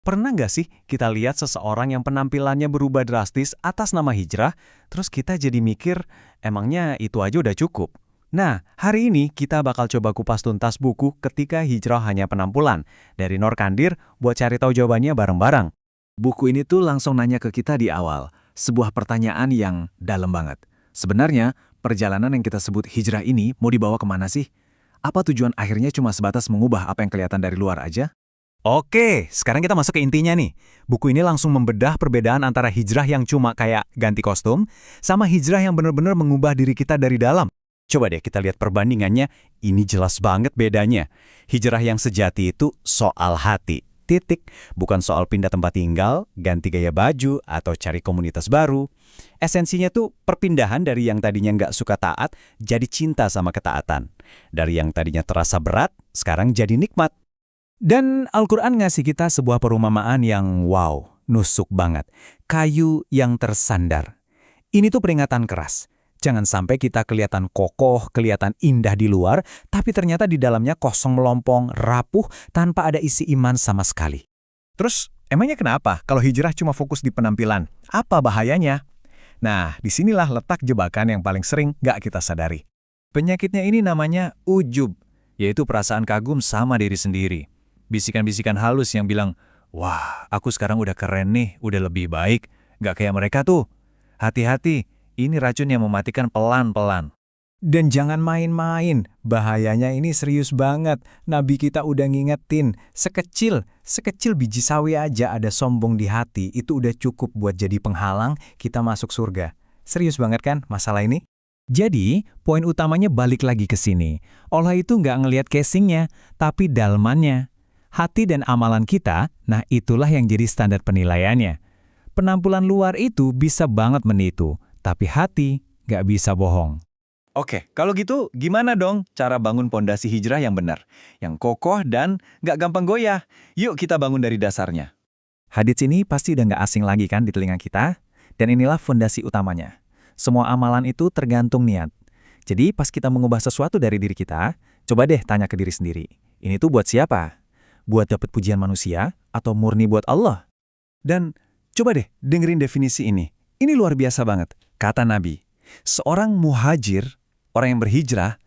Pernah nggak sih kita lihat seseorang yang penampilannya berubah drastis atas nama hijrah, terus kita jadi mikir, emangnya itu aja udah cukup? Nah, hari ini kita bakal coba kupas tuntas buku Ketika Hijrah Hanya Penampilan dari Nor Kandir buat cari tahu jawabannya bareng-bareng. Buku ini tuh langsung nanya ke kita di awal, sebuah pertanyaan yang dalam banget. Sebenarnya, perjalanan yang kita sebut hijrah ini mau dibawa kemana sih? Apa tujuan akhirnya cuma sebatas mengubah apa yang kelihatan dari luar aja? Oke, sekarang kita masuk ke intinya nih. Buku ini langsung membedah perbedaan antara hijrah yang cuma kayak ganti kostum, sama hijrah yang benar-benar mengubah diri kita dari dalam. Coba deh kita lihat perbandingannya, ini jelas banget bedanya. Hijrah yang sejati itu soal hati, titik. Bukan soal pindah tempat tinggal, ganti gaya baju, atau cari komunitas baru. Esensinya tuh perpindahan dari yang tadinya nggak suka taat, jadi cinta sama ketaatan. Dari yang tadinya terasa berat, sekarang jadi nikmat. Dan Al-Quran ngasih kita sebuah perumpamaan yang wow, nusuk banget. Kayu yang tersandar. Ini tuh peringatan keras. Jangan sampai kita kelihatan kokoh, kelihatan indah di luar, tapi ternyata di dalamnya kosong melompong, rapuh, tanpa ada isi iman sama sekali. Terus, emangnya kenapa kalau hijrah cuma fokus di penampilan? Apa bahayanya? Nah, disinilah letak jebakan yang paling sering nggak kita sadari. Penyakitnya ini namanya ujub, yaitu perasaan kagum sama diri sendiri. Bisikan-bisikan halus yang bilang, wah, aku sekarang udah keren nih, udah lebih baik. Nggak kayak mereka tuh. Hati-hati, ini racun yang mematikan pelan-pelan. Dan jangan main-main, bahayanya ini serius banget. Nabi kita udah ngingetin, sekecil biji sawi aja ada sombong di hati, itu udah cukup buat jadi penghalang kita masuk surga. Serius banget kan masalah ini? Jadi, poin utamanya balik lagi ke sini. Allah itu nggak ngelihat casingnya, tapi dalmannya. Hati dan amalan kita, nah itulah yang jadi standar penilaiannya. Penampilan luar itu bisa banget menipu, tapi hati nggak bisa bohong. Oke, kalau gitu gimana dong cara bangun pondasi hijrah yang benar? Yang kokoh dan nggak gampang goyah. Yuk kita bangun dari dasarnya. Hadits ini pasti udah nggak asing lagi kan di telinga kita? Dan inilah fondasi utamanya. Semua amalan itu tergantung niat. Jadi pas kita mengubah sesuatu dari diri kita, coba deh tanya ke diri sendiri. Ini tuh buat siapa? Buat dapat pujian manusia atau murni buat Allah? Dan coba deh dengerin definisi ini. Ini luar biasa banget. Kata Nabi, seorang muhajir, orang yang berhijrah,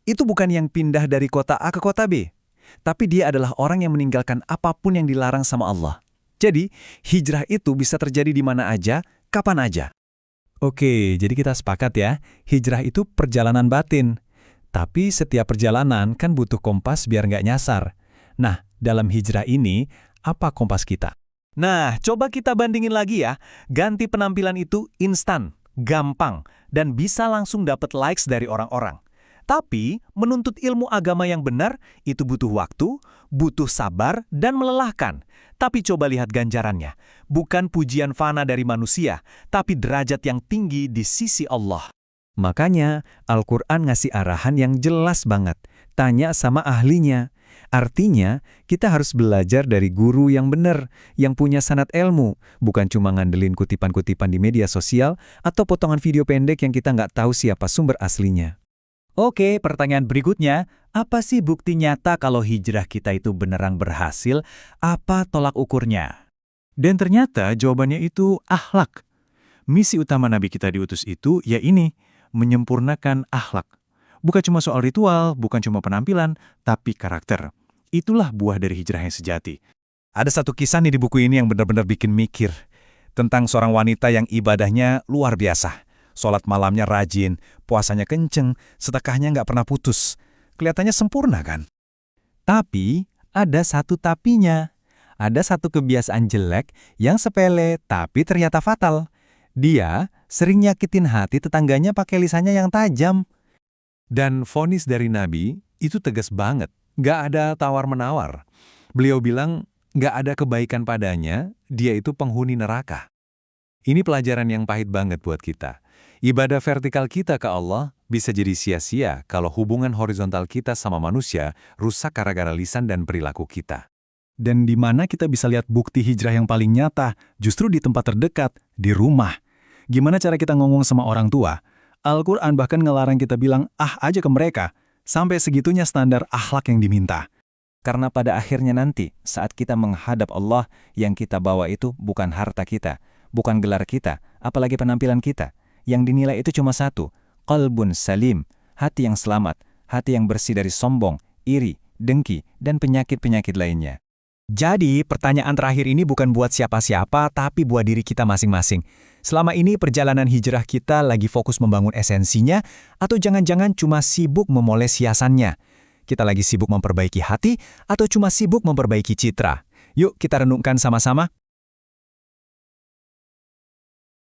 itu bukan yang pindah dari kota A ke kota B. Tapi dia adalah orang yang meninggalkan apapun yang dilarang sama Allah. Jadi, hijrah itu bisa terjadi di mana aja, kapan aja. Oke, jadi kita sepakat ya, hijrah itu perjalanan batin. Tapi setiap perjalanan kan butuh kompas biar nggak nyasar. Nah, dalam hijrah ini, apa kompas kita? Nah, coba kita bandingin lagi ya. Ganti penampilan itu instan, gampang, dan bisa langsung dapat likes dari orang-orang. Tapi, menuntut ilmu agama yang benar, itu butuh waktu, butuh sabar, dan melelahkan. Tapi coba lihat ganjarannya. Bukan pujian fana dari manusia, tapi derajat yang tinggi di sisi Allah. Makanya, Al-Quran ngasih arahan yang jelas banget. Tanya sama ahlinya. Artinya, kita harus belajar dari guru yang benar, yang punya sanad ilmu, bukan cuma ngandelin kutipan-kutipan di media sosial atau potongan video pendek yang kita nggak tahu siapa sumber aslinya. Oke, pertanyaan berikutnya, apa sih bukti nyata kalau hijrah kita itu beneran berhasil? Apa tolak ukurnya? Dan ternyata jawabannya itu akhlak. Misi utama Nabi kita diutus itu ya ini, menyempurnakan akhlak. Bukan cuma soal ritual, bukan cuma penampilan, tapi karakter. Itulah buah dari hijrah yang sejati. Ada satu kisah nih di buku ini yang benar-benar bikin mikir. Tentang seorang wanita yang ibadahnya luar biasa. Sholat malamnya rajin, puasanya kenceng, sedekahnya nggak pernah putus. Kelihatannya sempurna kan? Tapi, ada satu tapinya. Ada satu kebiasaan jelek yang sepele tapi ternyata fatal. Dia sering nyakitin hati tetangganya pakai lisannya yang tajam. Dan vonis dari Nabi itu tegas banget, nggak ada tawar-menawar. Beliau bilang, nggak ada kebaikan padanya, dia itu penghuni neraka. Ini pelajaran yang pahit banget buat kita. Ibadah vertikal kita ke Allah bisa jadi sia-sia kalau hubungan horizontal kita sama manusia rusak gara-gara lisan dan perilaku kita. Dan di mana kita bisa lihat bukti hijrah yang paling nyata, justru di tempat terdekat, di rumah. Gimana cara kita ngomong sama orang tua? Al-Quran bahkan ngelarang kita bilang ah aja ke mereka, sampai segitunya standar akhlak yang diminta. Karena pada akhirnya nanti, saat kita menghadap Allah, yang kita bawa itu bukan harta kita, bukan gelar kita, apalagi penampilan kita. Yang dinilai itu cuma satu, qalbun salim, hati yang selamat, hati yang bersih dari sombong, iri, dengki, dan penyakit-penyakit lainnya. Jadi, pertanyaan terakhir ini bukan buat siapa-siapa, tapi buat diri kita masing-masing. Selama ini perjalanan hijrah kita lagi fokus membangun esensinya, atau jangan-jangan cuma sibuk memoles hiasannya? Kita lagi sibuk memperbaiki hati, atau cuma sibuk memperbaiki citra? Yuk kita renungkan sama-sama.